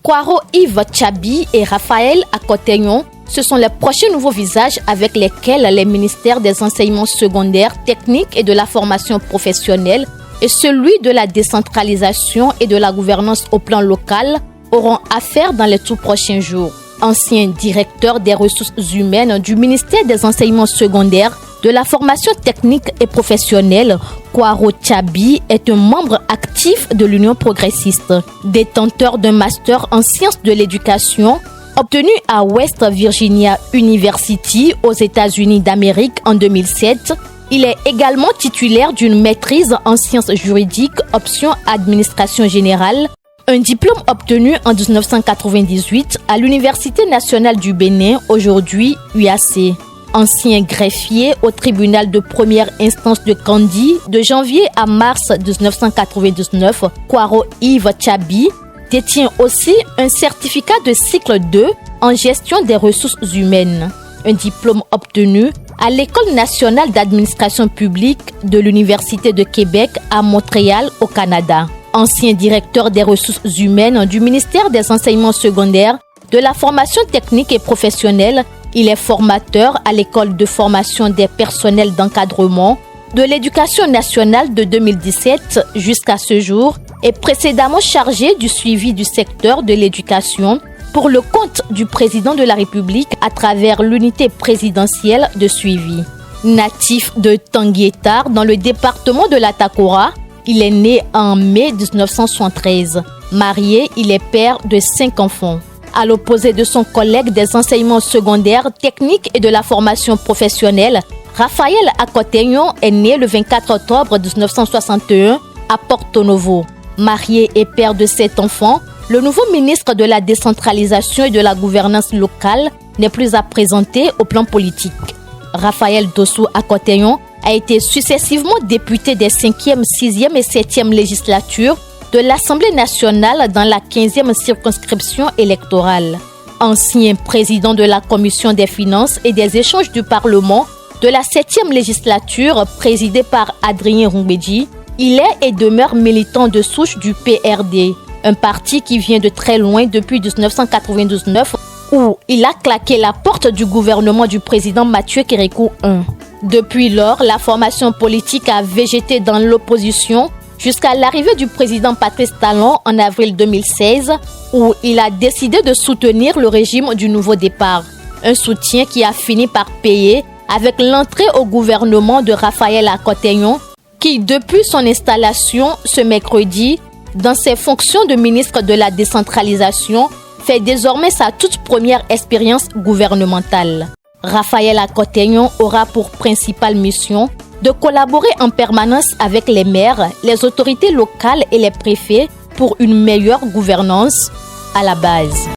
Kwaro Yves Tchabi et Raphaël Akoteyon, ce sont les prochains nouveaux visages avec lesquels les ministères des enseignements secondaires, techniques et de la formation professionnelle et celui de la décentralisation et de la gouvernance au plan local auront affaire dans les tout prochains jours. Ancien directeur des ressources humaines du ministère des enseignements secondaires, de la formation technique et professionnelle, Kwaro Tchabi est un membre actif de l'Union progressiste. Détenteur d'un master en sciences de l'éducation, obtenu à West Virginia University aux États-Unis d'Amérique en 2007, il est également titulaire d'une maîtrise en sciences juridiques, option administration générale, un diplôme obtenu en 1998 à l'Université nationale du Bénin, aujourd'hui UAC. Ancien greffier au tribunal de première instance de Kandy de janvier à mars 1999, Kwaro Yves Tchabi détient aussi un certificat de cycle 2 en gestion des ressources humaines, un diplôme obtenu à l'École nationale d'administration publique de l'Université de Québec à Montréal au Canada. Ancien directeur des ressources humaines du ministère des enseignements secondaires, de la formation technique et professionnelle, il est formateur à l'école de formation des personnels d'encadrement de l'éducation nationale de 2017 jusqu'à ce jour et précédemment chargé du suivi du secteur de l'éducation pour le compte du président de la République à travers l'unité présidentielle de suivi. Natif de Tanguietar dans le département de l'Atakora, il est né en mai 1973. Marié, il est père de 5 enfants. À l'opposé de son collègue des enseignements secondaires, techniques et de la formation professionnelle, Raphaël Akoteyon est né le 24 octobre 1961 à Porto Novo. Marié et père de 7 enfants, le nouveau ministre de la décentralisation et de la gouvernance locale n'est plus à présenter au plan politique. Raphaël Dossou Akoteyon a été successivement député des 5e, 6e et 7e législatures de l'Assemblée nationale dans la 15e circonscription électorale. Ancien président de la Commission des finances et des échanges du Parlement de la 7e législature présidée par Adrien Roubedji, il est et demeure militant de souche du PRD, un parti qui vient de très loin depuis 1999 où il a claqué la porte du gouvernement du président Mathieu Kérékou I. Depuis lors, la formation politique a végété dans l'opposition jusqu'à l'arrivée du président Patrice Talon en avril 2016, où il a décidé de soutenir le régime du nouveau départ. Un soutien qui a fini par payer avec l'entrée au gouvernement de Raphaël Akoteyon, qui, depuis son installation ce mercredi, dans ses fonctions de ministre de la décentralisation, fait désormais sa toute première expérience gouvernementale. Raphaël Akoteyon aura pour principale mission de collaborer en permanence avec les maires, les autorités locales et les préfets pour une meilleure gouvernance à la base.